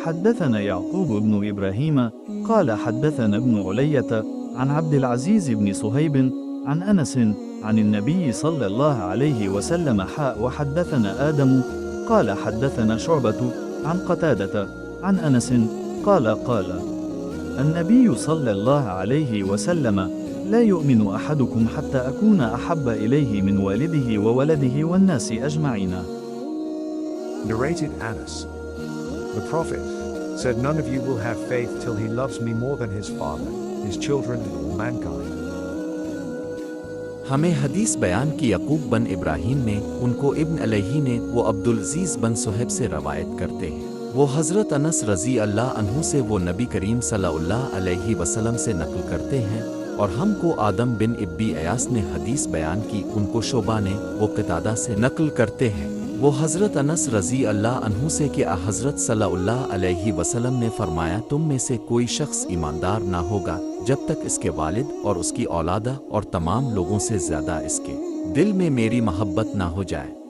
حدثنا يعقوب بن إبراهيم قال حدثنا ابن علية عن عبد العزيز بن صهيب عن أنس عن النبي صلى الله عليه وسلم وحدثنا آدم قال حدثنا شعبة عن قتادة عن أنس قال النبي صلى الله عليه وسلم لا يؤمن أحدكم حتى أكون أحب إليه من والده وولده والناس أجمعين. Narrated Anas. The Prophet said, "None of you will have faith till he loves me more than his father, his children and all mankind." हमें हदीस बयान की यकूब बन इब्राहीम ने, उनको इब्न अलैही ने, वो अब्दुल अजीज़ बन सुहैब से रवायत करते हैं। वो हज़रत अनस रज़ी अल्लाह अन्हु से वो नबी करीम सल्लल्लाहु अलैहि वसल्लम से नकल करते हैं, और हमको आदम बिन इब्बी अयास ने हदीस बयान की, उनको शोबा ने, वो क़तादा से नकल करते हैं। वो हज़रत अनस रज़ी अल्लाह अन्हु से कि हज़रत सल्लल्लाहु अलैहि वसल्लम ने फरमाया, तुम में से कोई शख्स ईमानदार ना होगा जब तक इसके वालिद और उसकी औलादा और तमाम लोगों से ज़्यादा इसके दिल में मेरी मोहब्बत ना हो जाए।